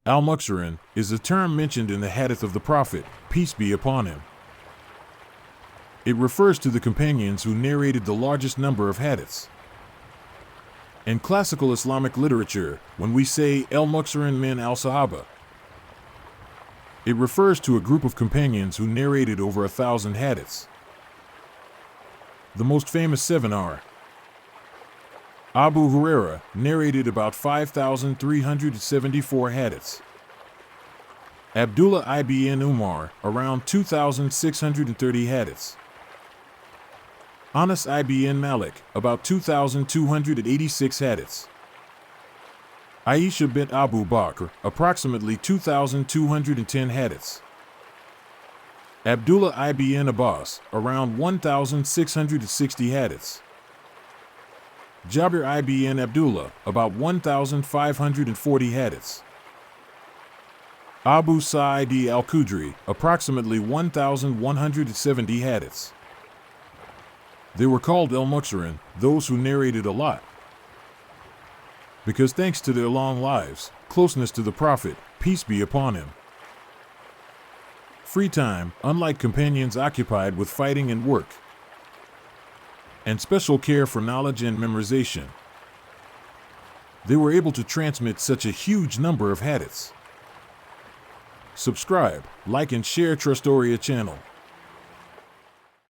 Al-Muksirun is a term mentioned in the hadith of the Prophet, peace be upon him. It refers to the companions who narrated the largest number of hadiths. In classical Islamic literature, when we say Al-Muksirun min al-Sahaba, it refers to a group of companions who narrated over 1,000 hadiths. The most famous 7 are: Abu Huraira narrated about 5,374 hadiths. Abdullah ibn Umar around 2,630 hadiths. Anas ibn Malik about 2,286 hadiths. Aisha bint Abu Bakr approximately 2,210 hadiths. Abdullah ibn Abbas around 1,660 hadiths. Jabir ibn Abdullah about 1,540 hadiths. Abu Sa'id al-Khudri approximately 1,170 hadiths. They were called Al-Muksirun, those who narrated a lot, because thanks to their long lives, closeness to the Prophet, peace be upon him, free time, unlike companions occupied with fighting and work, and special care for knowledge and memorization, they were able to transmit such a huge number of hadiths. Subscribe, like and share Trusstoria channel.